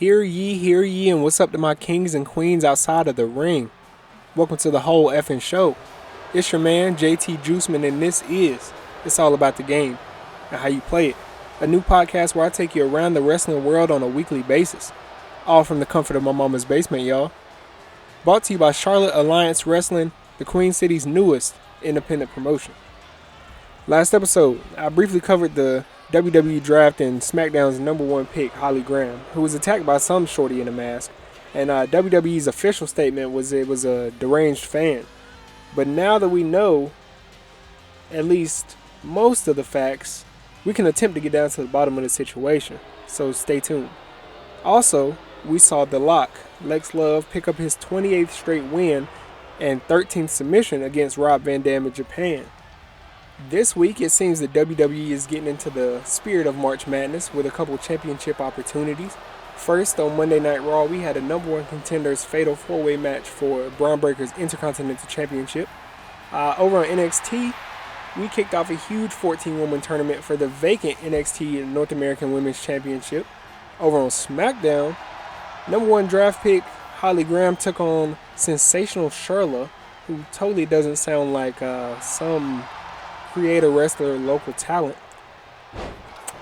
Hear ye, and what's up to my kings and queens outside of the ring? Welcome to the whole effing show. It's your man, JT Juiceman, and this is It's All About the Game and How You Play It, a new podcast where I take you around the wrestling world on a weekly basis, all from the comfort of my mama's basement, y'all. Brought to you by Charlotte Alliance Wrestling, the Queen City's newest independent promotion. Last episode, I briefly covered the WWE draft and SmackDown's number one pick, Holly Graham, who was attacked by some shorty in a mask. And WWE's official statement was it was a deranged fan. But now that we know at least most of the facts, we can attempt to get down to the bottom of the situation. So stay tuned. Also, we saw The Lock, Lex Love, pick up his 28th straight win and 13th submission against Rob Van Dam in Japan. This week, it seems that WWE is getting into the spirit of March Madness with a couple championship opportunities. First, on Monday Night Raw, we had a number one contenders fatal four-way match for Braun Breaker's Intercontinental Championship. Over on NXT, we kicked off a huge 14-woman tournament for the vacant NXT North American Women's Championship. Over on SmackDown, number one draft pick Holly Graham took on Sensational Sherla, who totally doesn't sound like some creator wrestler local talent.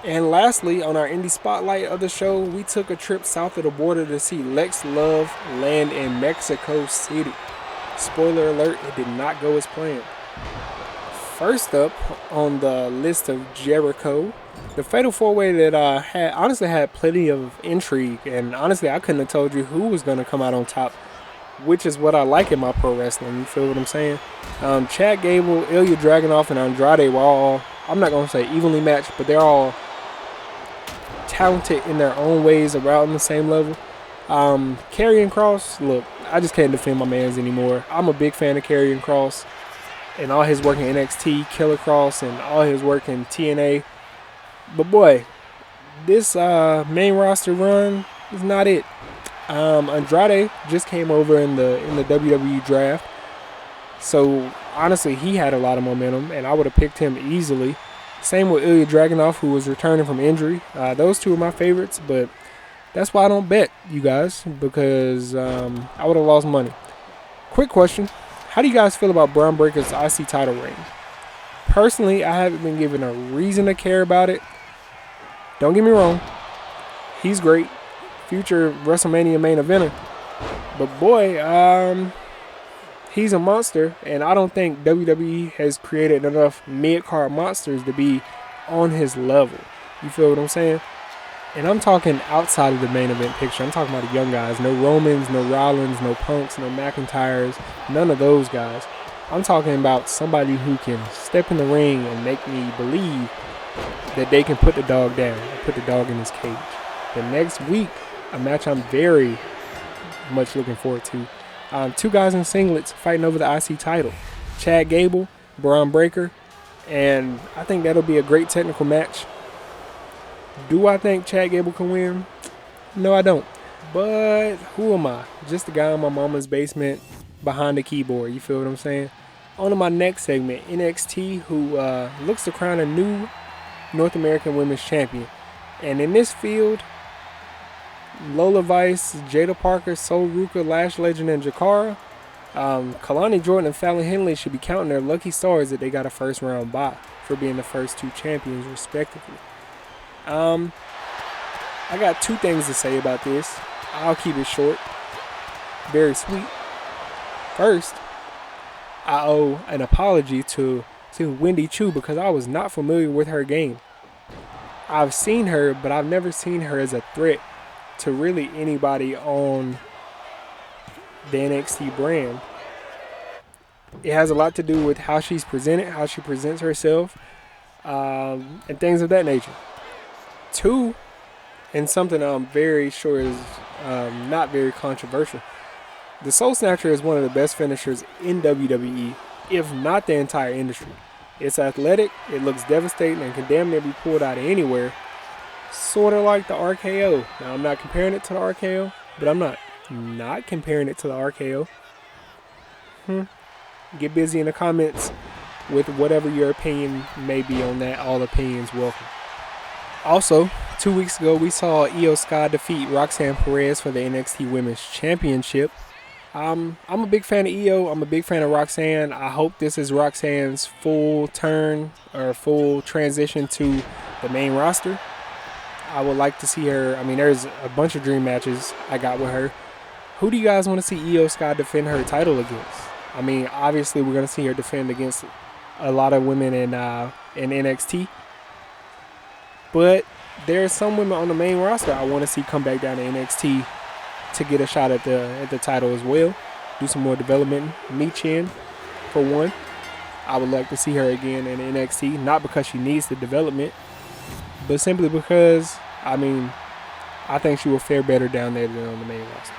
And lastly, on our indie spotlight of the show, we took a trip south of the border to see Lex Love land in Mexico City. Spoiler alert, it did not go as planned. First up on the list of Jericho, the Fatal 4-Way that had plenty of intrigue, and honestly I couldn't have told you who was going to come out on top, which is what I like in my pro wrestling, you feel what I'm saying? Chad Gable, Ilya Dragunov, and Andrade were all, I'm not going to say evenly matched, but they're all talented in their own ways around the same level. Karrion Kross, look, I just can't defend my mans anymore. I'm a big fan of Karrion Kross and all his work in NXT, Killer Kross, and all his work in TNA. But boy, this main roster run is not it. Andrade just came over in the WWE draft, so honestly he had a lot of momentum and I would have picked him easily. Same with Ilya Dragunov, who was returning from injury. Those two are my favorites, but that's why I don't bet, you guys, because I would have lost money. Quick question, how do you guys feel about Braun Breaker's IC title reign? Personally, I haven't been given a reason to care about it. Don't get me wrong, he's great, future WrestleMania main eventer, but boy, he's a monster, and I don't think WWE has created enough mid-card monsters to be on his level. You feel what I'm saying? And I'm talking outside of the main event picture. I'm talking about the young guys. No Romans, no Rollins, no Punks, no McIntyres, none of those guys. I'm talking about somebody who can step in the ring and make me believe that they can put the dog down, put the dog in his cage. The next week, a match I'm very much looking forward to. Two guys in singlets fighting over the IC title. Chad Gable, Braun Breaker, and I think that'll be a great technical match. Do I think Chad Gable can win? No, I don't. But who am I? Just a guy in my mama's basement behind the keyboard. You feel what I'm saying? On to my next segment, NXT, who looks to crown a new North American Women's Champion. And in this field, Lola Vice, Jada Parker, Sol Ruka, Lash Legend, and Jakara, Kalani Jordan and Fallon Henley should be counting their lucky stars that they got a first round bye for being the first two champions respectively. I got two things to say about this. I'll keep it short, very sweet. First, I owe an apology to Wendy Chu because I was not familiar with her game. I've seen her, but I've never seen her as a threat to really anybody on the NXT brand. It has a lot to do with how she's presented, how she presents herself, and things of that nature. Two, and something I'm very sure is not very controversial, the Soul Snatcher is one of the best finishers in WWE, if not the entire industry. It's athletic, it looks devastating, and can damn near be pulled out of anywhere. Sort of like the RKO. Now, I'm not comparing it to the RKO, but I'm not comparing it to the RKO. Get busy in the comments with whatever your opinion may be on that. All opinions welcome. Also, 2 weeks ago, we saw Io Sky defeat Roxanne Perez for the NXT Women's Championship. I'm a big fan of Io. I'm a big fan of Roxanne. I hope this is Roxanne's full turn or full transition to the main roster. I would like to see her. I mean, there's a bunch of dream matches I got with her. Who do you guys want to see Io Sky defend her title against? I mean, obviously we're going to see her defend against a lot of women in NXT. But there's some women on the main roster I want to see come back down to NXT to get a shot at the title as well. Do some more development. Michin, for one. I would like to see her again in NXT. Not because she needs the development, but simply because, I mean, I think she will fare better down there than on the main roster.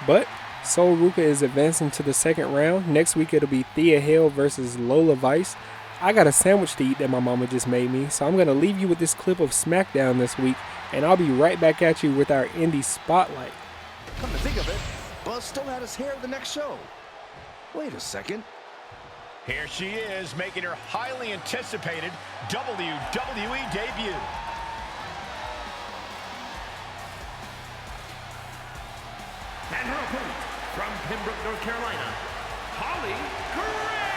But Sol Ruka is advancing to the second round. Next week it'll be Thea Hale versus Lola Vice. I got a sandwich to eat that my mama just made me, so I'm going to leave you with this clip of SmackDown this week, and I'll be right back at you with our Indie Spotlight. Come to think of it, Buzz still had his hair at the next show. Wait a second. Here she is, making her highly anticipated WWE debut. And her opponent, from Pembroke, North Carolina, Holly Correa.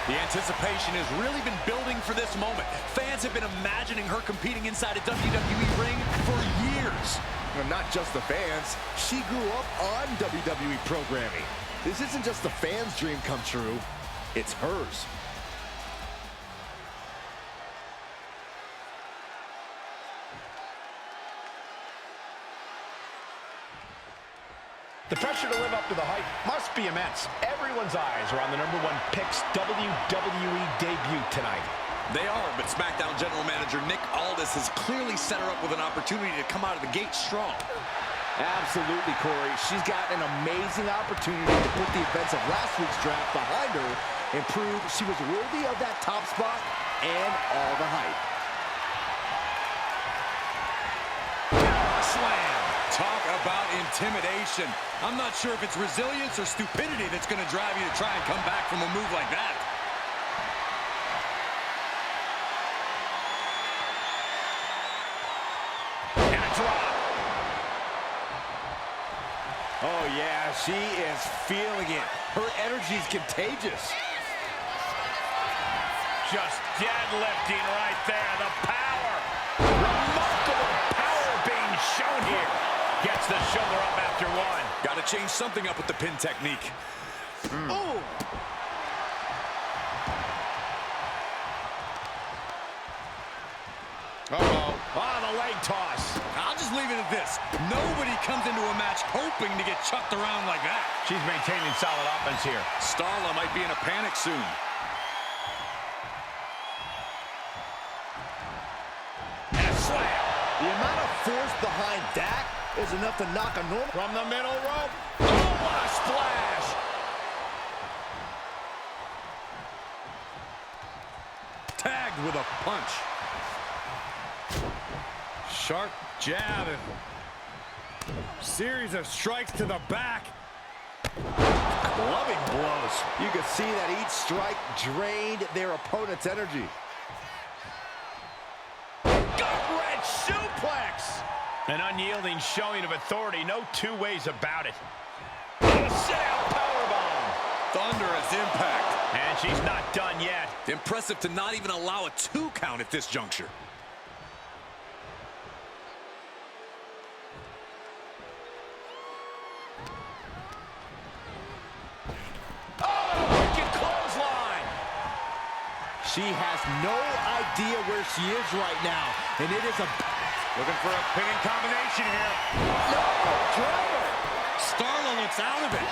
The anticipation has really been building for this moment. Fans have been imagining her competing inside a WWE ring for years. And not just the fans, she grew up on WWE programming. This isn't just the fans' dream come true, it's hers. The pressure to live up to the hype must be immense. Everyone's eyes are on the #1 Picks WWE debut tonight. They are, but SmackDown General Manager Nick Aldis has clearly set her up with an opportunity to come out of the gate strong. Absolutely, Corey. She's got an amazing opportunity to put the events of last week's draft behind her and prove she was worthy of that top spot and all the hype. Slam! Talk about intimidation. I'm not sure if it's resilience or stupidity that's going to drive you to try and come back from a move like that. And a drop. Oh, yeah, she is feeling it. Her energy is contagious. Just deadlifting right there. The power. Remarkable power being shown here. Gets the shoulder up after one. Got to change something up with the pin technique. Oh! Uh-oh. Oh, the leg toss. I'll just leave it at this. Nobody comes into a match hoping to get chucked around like that. She's maintaining solid offense here. Starla might be in a panic soon. And a slam. The amount of force behind that is enough to knock a normal... From the middle rope. Oh, what a splash. Tagged with a punch. Sharp jab and series of strikes to the back. Clubbing blows. You can see that each strike drained their opponent's energy. Gut-wrench suplex. An unyielding showing of authority. No two ways about it. And a sit-out powerbomb. Thunderous impact. And she's not done yet. Impressive to not even allow a 2 count at this juncture. She has no idea where she is right now, and it is a... Looking for a pinning combination here. No! Driver! Starla looks out of it.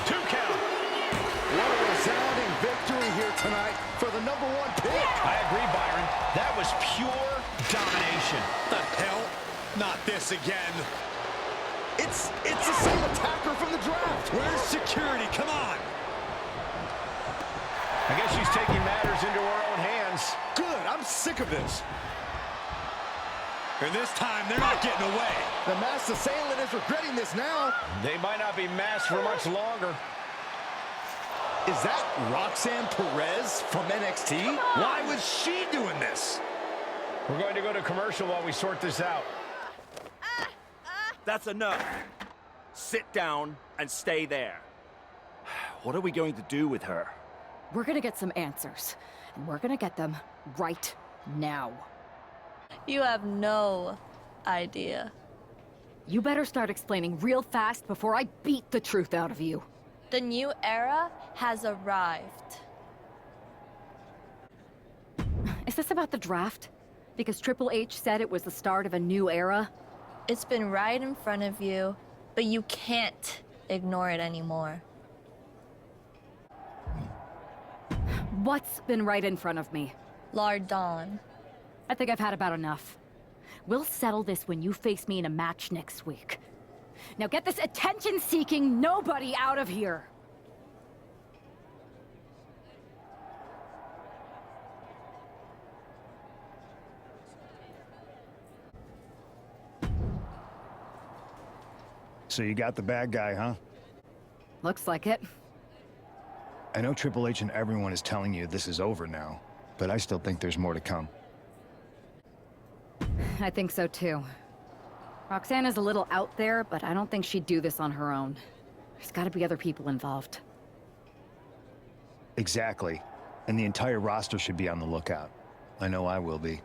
2 count. What a resounding victory here tonight for the #1 pick. I agree, Byron. That was pure domination. The hell? Not this again. It's the same attacker from the draft. Where's security? Come on. I guess she's taking matters into her own hands. Good, I'm sick of this. And this time, they're not getting away. The masked assailant is regretting this now. They might not be masked for much longer. Is that Roxanne Perez from NXT? Why was she doing this? We're going to go to commercial while we sort this out. That's enough. Sit down and stay there. What are we going to do with her? We're gonna get some answers, and we're gonna get them right now. You have no idea. You better start explaining real fast before I beat the truth out of you. The new era has arrived. Is this about the draft? Because Triple H said it was the start of a new era? It's been right in front of you, but you can't ignore it anymore. What's been right in front of me? LARDON. I think I've had about enough. We'll settle this when you face me in a match next week. Now get this attention-seeking nobody out of here! So you got the bad guy, huh? Looks like it. I know Triple H and everyone is telling you this is over now, but I still think there's more to come. I think so too. Roxanne is a little out there, but I don't think she'd do this on her own. There's gotta be other people involved. Exactly. And the entire roster should be on the lookout. I know I will be.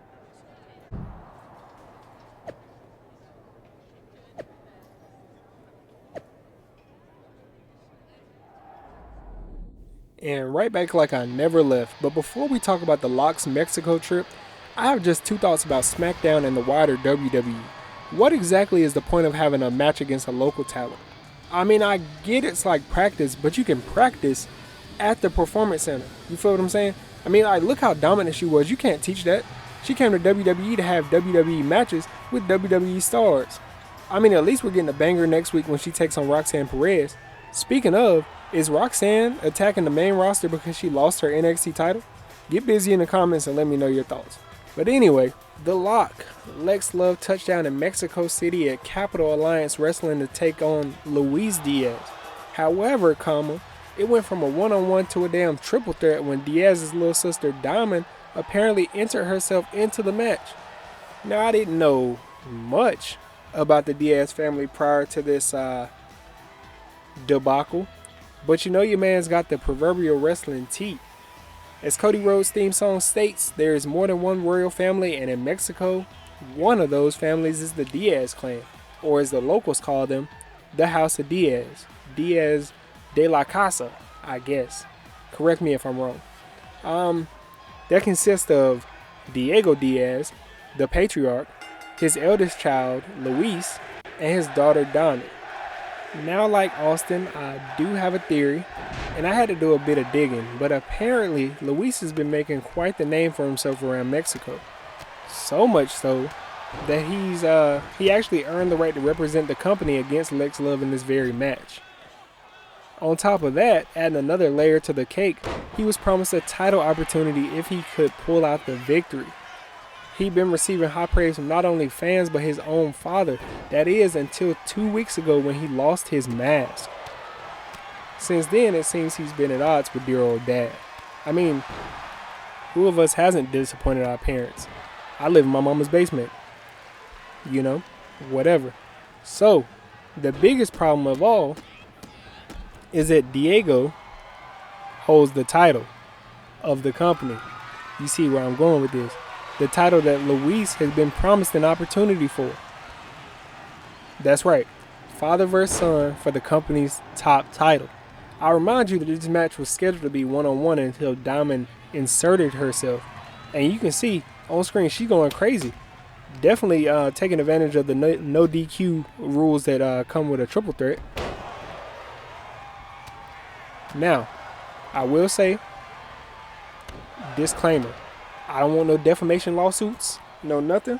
And right back like I never left. But before we talk about the Locks Mexico trip, I have just two thoughts about SmackDown and the wider WWE. What exactly is the point of having a match against a local talent? I mean, I get it's like practice, but you can practice at the Performance Center. You feel what I'm saying? I mean, like, look how dominant she was. You can't teach that. She came to WWE to have WWE matches with WWE stars. I mean, at least we're getting a banger next week when she takes on Roxanne Perez. Speaking of, is Roxanne attacking the main roster because she lost her NXT title? Get busy in the comments and let me know your thoughts. But anyway, The Lock, Lex Luger touchdown in Mexico City at Capital Alliance Wrestling to take on Luis Diaz. However, it went from a one-on-one to a damn triple threat when Diaz's little sister Diamond apparently entered herself into the match. Now, I didn't know much about the Diaz family prior to this debacle, but you know your man's got the proverbial wrestling teeth. As Cody Rhodes' theme song states, there is more than one royal family, and in Mexico, one of those families is the Diaz clan, or as the locals call them, the House of Diaz. Diaz de la Casa, I guess. Correct me if I'm wrong. That consists of Diego Diaz, the patriarch, his eldest child, Luis, and his daughter, Donna. Now, like Austin, I do have a theory, and I had to do a bit of digging, but apparently Luis has been making quite the name for himself around Mexico. So much so that he actually earned the right to represent the company against Lex Luger in this very match. On top of that, adding another layer to the cake, he was promised a title opportunity if he could pull out the victory. He'd been receiving high praise from not only fans but his own father, that is until 2 weeks ago when he lost his mask. Since then, it seems he's been at odds with dear old dad. I mean, who of us hasn't disappointed our parents? I live in my mama's basement. You know, whatever. So, the biggest problem of all is that Diego holds the title of the company. You see where I'm going with this. The title that Luis has been promised an opportunity for. That's right. Father versus son for the company's top title. I'll remind you that this match was scheduled to be one-on-one until Diamond inserted herself. And you can see on screen she's going crazy. Definitely taking advantage of the no DQ rules that come with a triple threat. Now, I will say, disclaimer. I don't want no defamation lawsuits, no nothing,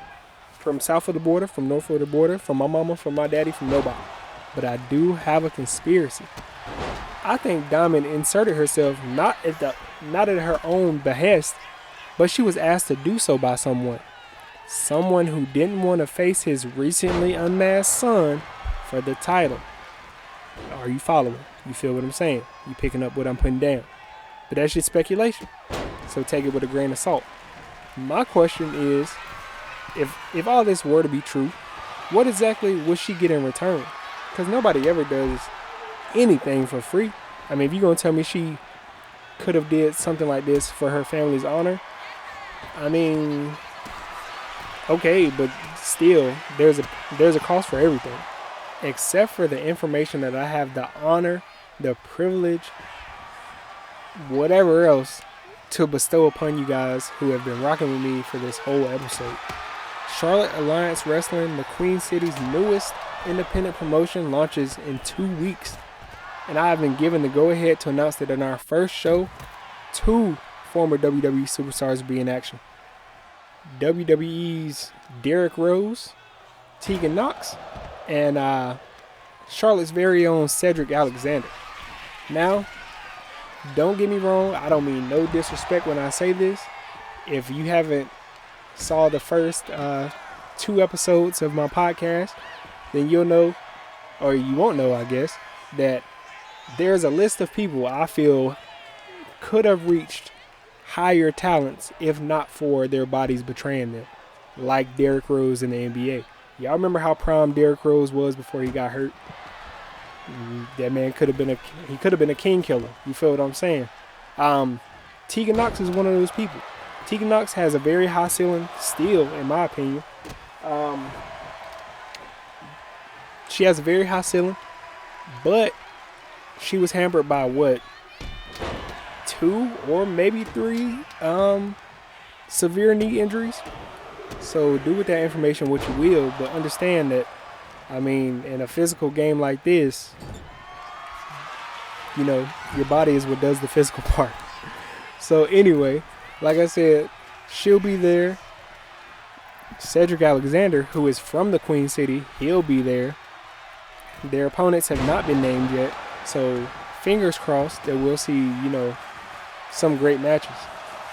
from south of the border, from north of the border, from my mama, from my daddy, from nobody. But I do have a conspiracy. I think Diamond inserted herself not at her own behest, but she was asked to do so by someone. Someone who didn't want to face his recently unmasked son for the title. Are you following? You feel what I'm saying? You picking up what I'm putting down? But that's just speculation, so take it with a grain of salt. My question is, if all this were to be true, what exactly would she get in return? Because nobody ever does anything for free. I mean, if you're going to tell me she could have did something like this for her family's honor, I mean, okay, but still, there's a cost for everything. Except for the information that I have the honor, the privilege, whatever else to bestow upon you guys who have been rocking with me for this whole episode. Charlotte Alliance Wrestling, the Queen City's newest independent promotion, launches in 2 weeks. And I have been given the go-ahead to announce that in our first show, 2 former WWE superstars will be in action. WWE's Derrick Rose, Tegan Knox, and Charlotte's very own Cedric Alexander. Now, don't get me wrong, I don't mean no disrespect when I say this. If you haven't saw the first 2 episodes of my podcast, then you'll know, or you won't know, I guess, that there's a list of people I feel could have reached higher talents if not for their bodies betraying them, like Derrick Rose in the NBA. Y'all remember how prime Derrick Rose was before he got hurt? That man could have been a king killer. You feel what I'm saying? Tegan Knox is one of those people. Tegan Knox has a very high ceiling still, in my opinion. She has a very high ceiling, but she was hampered by what? 2 or maybe 3 severe knee injuries. So do with that information what you will, but understand that, I mean, in a physical game like this, you know, your body is what does the physical part. So anyway, like I said, she'll be there. Cedric Alexander, who is from the Queen City, he'll be there. Their opponents have not been named yet, so fingers crossed that we'll see, you know, some great matches.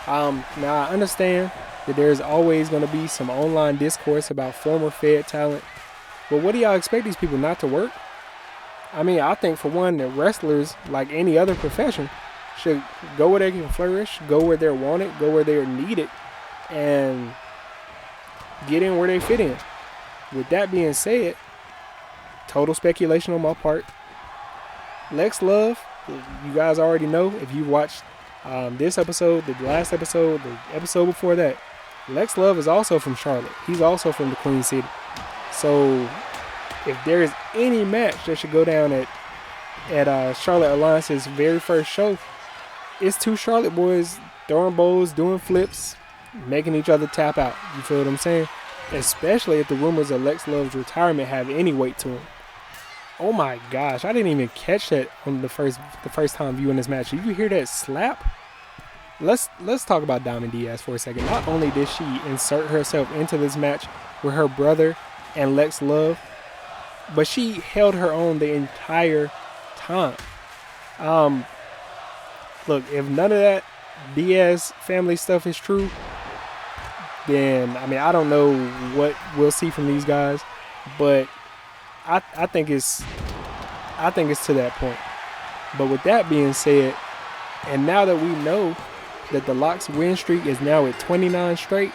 Now I understand that there's always going to be some online discourse about former Fed talent, but what do y'all expect these people not to work? I mean, I think for one that wrestlers, like any other profession, should go where they can flourish, go where they're wanted, go where they're needed, and get in where they fit in. With that being said, total speculation on my part, Lex Love, you guys already know if you watched this episode, the last episode, the episode before that, Lex Love is also from Charlotte. He's also from the Queen City. So if there is any match that should go down at Charlotte Alliance's very first show, it's 2 Charlotte boys throwing bowls, doing flips, making each other tap out. You feel what I'm saying? Especially if the rumors of Lex Love's retirement have any weight to him. Oh my gosh, I didn't even catch that on the first time viewing this match. Did you hear that slap? Let's talk about Diamond Diaz for a second. Not only did she insert herself into this match with her brother and Lex Love, but she held her own the entire time. Look, if none of that Diaz family stuff is true, then I mean I don't know what we'll see from these guys, but I think it's to that point. But with that being said, and now that we know that the Lock's win streak is now at 29 straight,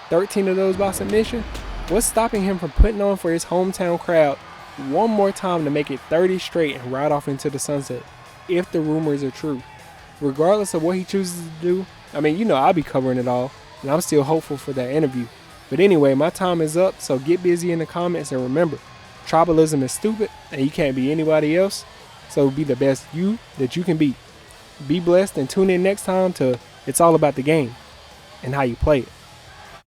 13 of those by submission, what's stopping him from putting on for his hometown crowd one more time to make it 30 straight and ride off into the sunset, if the rumors are true? Regardless of what he chooses to do, I mean, you know, I'll be covering it all, and I'm still hopeful for that interview. But anyway, my time is up, so get busy in the comments, and remember, tribalism is stupid, and you can't be anybody else, so be the best you that you can be. Be blessed, and tune in next time to It's All About the Game and how you play it.